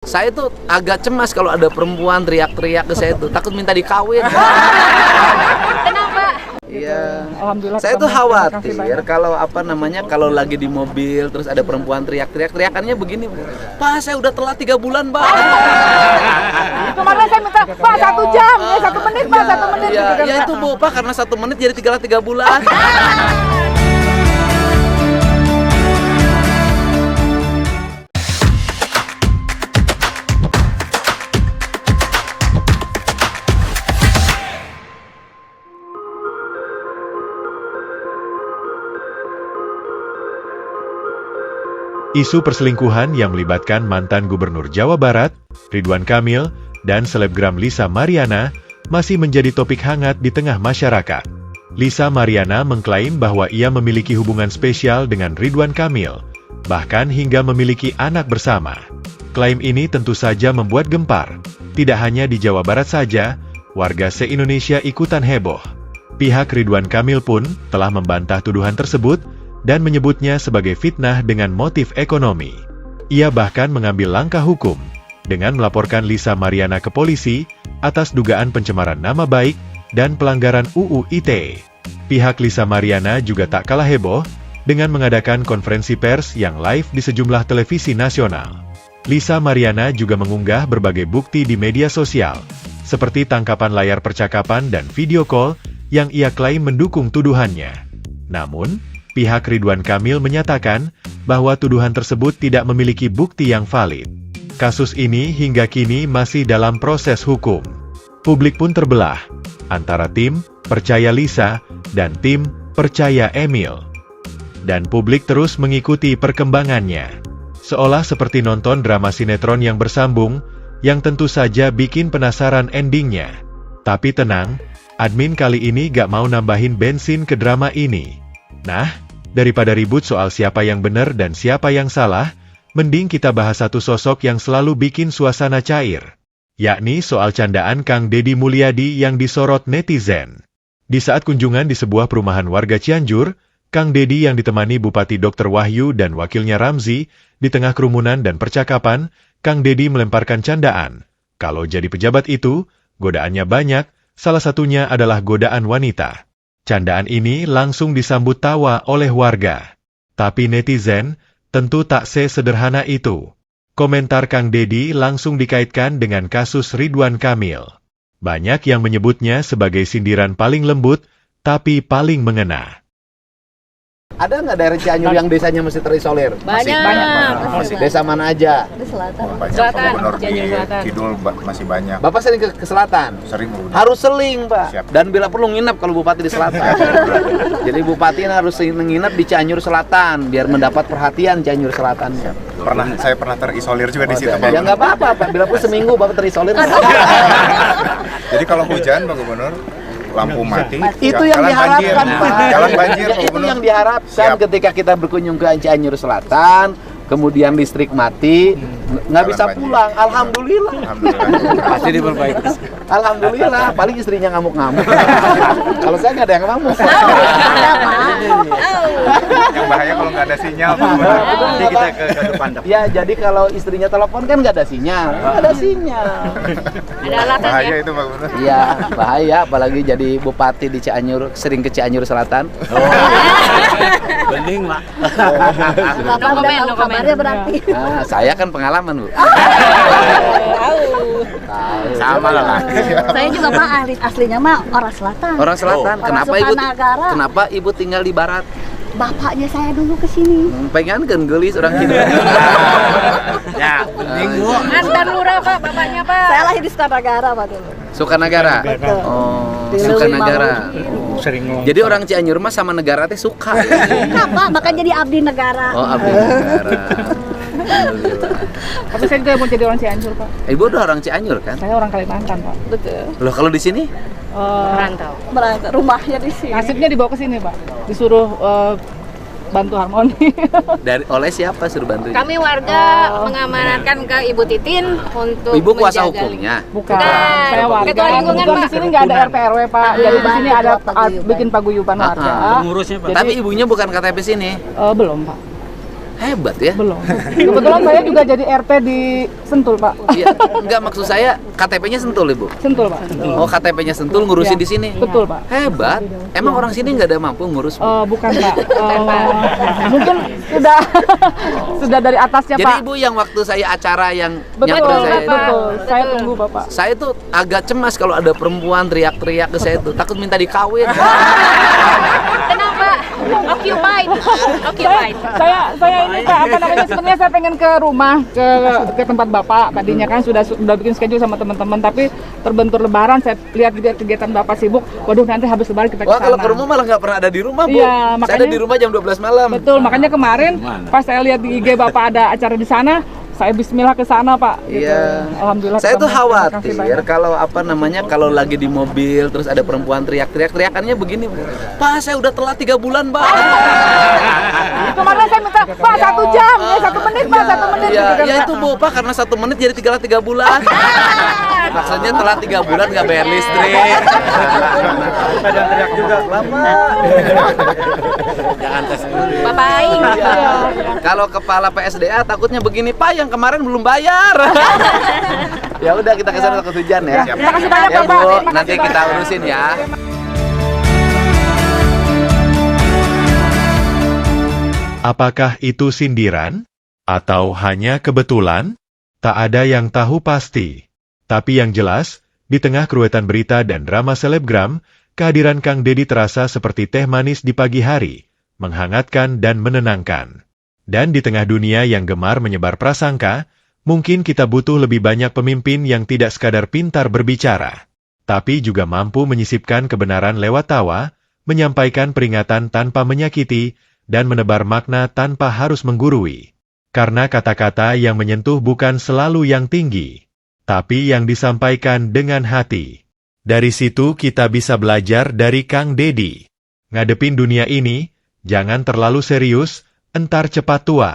Saya tuh agak cemas kalau ada perempuan teriak-teriak ke saya tuh, takut minta dikawin. Kenapa? Iya. Alhamdulillah. Saya tuh khawatir kalau kalau lagi di mobil terus ada perempuan teriak-teriak, teriakannya begini, Pak, saya udah telat 3 bulan, Pak. Kemarin saya minta, Pak, 1 jam, ya 1 menit, Pak, 1 menit. Iya, ya itu Bu, Pak, karena 1 menit jadi 3 bulan. Isu perselingkuhan yang melibatkan mantan Gubernur Jawa Barat, Ridwan Kamil, dan selebgram Lisa Mariana masih menjadi topik hangat di tengah masyarakat. Lisa Mariana mengklaim bahwa ia memiliki hubungan spesial dengan Ridwan Kamil, bahkan hingga memiliki anak bersama. Klaim ini tentu saja membuat gempar. Tidak hanya di Jawa Barat saja, warga se-Indonesia ikutan heboh. Pihak Ridwan Kamil pun telah membantah tuduhan tersebut dan menyebutnya sebagai fitnah dengan motif ekonomi. Ia bahkan mengambil langkah hukum dengan melaporkan Lisa Mariana ke polisi atas dugaan pencemaran nama baik dan pelanggaran UU ITE. Pihak Lisa Mariana juga tak kalah heboh dengan mengadakan konferensi pers yang live di sejumlah televisi nasional. Lisa Mariana juga mengunggah berbagai bukti di media sosial, seperti tangkapan layar percakapan dan video call yang ia klaim mendukung tuduhannya. Namun, pihak Ridwan Kamil menyatakan bahwa tuduhan tersebut tidak memiliki bukti yang valid. Kasus ini hingga kini masih dalam proses hukum. Publik pun terbelah antara tim percaya Lisa dan tim percaya Emil. Dan publik terus mengikuti perkembangannya. Seolah seperti nonton drama sinetron yang bersambung, yang tentu saja bikin penasaran endingnya. Tapi tenang, admin kali ini gak mau nambahin bensin ke drama ini. Nah, daripada ribut soal siapa yang benar dan siapa yang salah, mending kita bahas satu sosok yang selalu bikin suasana cair, yakni soal candaan Kang Deddy Mulyadi yang disorot netizen. Di saat kunjungan di sebuah perumahan warga Cianjur, Kang Deddy yang ditemani Bupati Dr. Wahyu dan wakilnya Ramzi, di tengah kerumunan dan percakapan, Kang Deddy melemparkan candaan. Kalau jadi pejabat itu, godaannya banyak, salah satunya adalah godaan wanita. Candaan ini langsung disambut tawa oleh warga. Tapi netizen tentu tak sesederhana itu. Komentar Kang Deddy langsung dikaitkan dengan kasus Ridwan Kamil. Banyak yang menyebutnya sebagai sindiran paling lembut, tapi paling mengena. Ada nggak daerah Cianjur yang desanya masih terisolir? Banyak. Desa mana aja? Di selatan. Selatan, Gubernur Cianjur di Selatan. Kidul masih banyak. Bapak sering ke selatan? Sering udah. Harus seling, Pak. Siap. Dan bila perlu nginep kalau bupati di selatan. Jadi bupati harus nginep di Cianjur Selatan biar mendapat perhatian Cianjur Selatan. Saya pernah terisolir juga di situ, Pak. Ya nggak apa-apa, Pak. Bila perlu seminggu Bapak terisolir. Jadi kalau hujan, Pak Gubernur, lampu mati, Itu yang diharapkan, Pak. Jalan banjir, Pak Itu Gubernur. yang diharapkan. Siap. Ketika kita berkunjung ke Cianjur Selatan, kemudian listrik mati, nggak Jalan bisa banjir. pulang. Alhamdulillah. Alhamdulillah. Pasti diperbaiki. Alhamdulillah, paling istrinya ngamuk-ngamuk. Kalau saya nggak ada yang ngamuk. Yang bahaya kalau nggak ada sinyal, Pak Gubernur. Nanti kita ke depan. Ya, jadi kalau istrinya telepon kan nggak ada sinyal. Nggak ada sinyal. Ada alasan Bahaya ya? itu, Pak Gubernur. Iya, bahaya. Apalagi jadi bupati di Cianjur, sering ke Cianjur Selatan. Bening, Mak. No comment, no comment. berarti. Nah, saya kan pengalaman, Bu. Tahu. Sama lah. Saya juga Pak, aslinya mah orang selatan. Orang Selatan, Orang kenapa ibu? Sukanagara. Kenapa ibu tinggal di barat? Bapaknya saya dulu ke sini. Pengen kan gelis orang kidul. Ya, bening, Bu. Mantan lurah Pak, bapaknya Pak. Saya lahir di Sukanagara Pak dulu. Sukanagara. Betul. Oh, Di Sukanagara. Sering ngomong. Jadi orang Cianjur mah sama negara teh suka. Kenapa? Makanya jadi abdi negara. Oh, abdi negara. Alhamdulillah. Tapi saya juga mau jadi orang Cianjur Pak. Ibu udah orang Cianjur kan? Saya orang Kalimantan Pak. Betul. Loh, kalau di sini? Merantau. Berangkat rumahnya di sini. Nasibnya dibawa ke sini, Pak. Disuruh bantu harmoni. Oleh siapa suruh bantuin? Kami warga mengamanatkan ke Ibu Titin untuk Ibu kuasa menjaga hukumnya? Bukan. Bukan. Saya warga. Ketua lingkungan, Kebetulan Pak. di sini nggak ada RT RW, Pak. Jadi di sini ada Paguyuban. bikin paguyuban warga. Pengurusnya, Pak. Jadi, Tapi ibunya bukan KTP sini. belum, Pak. Hebat ya. Belum. Kebetulan saya juga jadi RT di Sentul, Pak. Iya, enggak maksud saya KTP-nya Sentul, Ibu. Sentul, Pak. Sentul. Oh, KTP-nya Sentul ngurusin Iya. di sini. Betul, Pak. Hebat. Emang orang sini nggak ada mampu ngurus, Bu? Bukan, Pak. Mungkin sudah sudah dari atasnya, Jadi Pak. Ibu yang waktu saya acara yang Betul, nyamperin saya itu, betul. Saya tunggu, Bapak. saya tuh agak cemas kalau ada perempuan teriak-teriak ke saya tuh, takut minta dikawin. Kenapa? Occupied. Occupied. Saya ini Pak, apa namanya, sebenarnya saya pengen ke rumah, ke tempat Bapak. Tadinya kan sudah bikin schedule sama teman-teman, tapi terbentur Lebaran saya lihat juga kegiatan Bapak sibuk. Waduh, nanti habis Lebaran kita ke Wah, kalau sana. ke rumah malah nggak pernah ada di rumah, Bu. Iya, Saya ada makanya- di rumah jam 12 malam. Betul, makanya kemarin pas saya lihat di IG Bapak ada acara di sana, saya bismillah ke sana, Pak. Gitu. Iya. Alhamdulillah. Saya tuh ketemu. Terima kasih khawatir banyak. kalau apa namanya kalau lagi di mobil terus ada perempuan teriak-teriak, teriakannya begini, Bu. Pak, saya udah telat 3 bulan, Pak. Kemarin saya minta, Pak 1 jam, ya 1 menit, Pak 1 menit. Iya, gitu kan, ya Pak. itu, Bu, Pak, karena 1 menit jadi 3 bulan. Maksudnya telat 3 bulan nggak bayar listrik. Kadang teriak juga lama. Jangan tes. Bapak Aing. Kalau kepala PSDA takutnya begini, Pak, yang kemarin belum bayar. Ya udah, kita ke sana takut hujan ya. Terima kasih banyak, Ya, Bapak. Bu, Terima kasih nanti kita banyak. urusin ya. Apakah itu sindiran? Atau hanya kebetulan? Tak ada yang tahu pasti. Tapi yang jelas, di tengah keruetan berita dan drama selebgram, kehadiran Kang Deddy terasa seperti teh manis di pagi hari, menghangatkan dan menenangkan. Dan di tengah dunia yang gemar menyebar prasangka, mungkin kita butuh lebih banyak pemimpin yang tidak sekadar pintar berbicara, tapi juga mampu menyisipkan kebenaran lewat tawa, menyampaikan peringatan tanpa menyakiti, dan menebar makna tanpa harus menggurui. Karena kata-kata yang menyentuh bukan selalu yang tinggi, tapi yang disampaikan dengan hati. Dari situ kita bisa belajar dari Kang Deddy. Ngadepin dunia ini, jangan terlalu serius, entar cepat tua.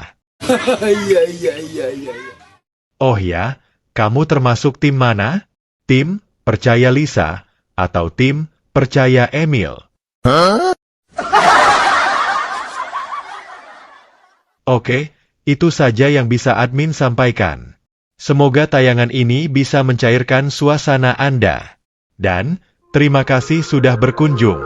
Oh ya, kamu termasuk tim mana? Tim percaya Lisa atau tim percaya Emil? Oke, itu saja yang bisa admin sampaikan. Semoga tayangan ini bisa mencairkan suasana Anda. Dan, terima kasih sudah berkunjung.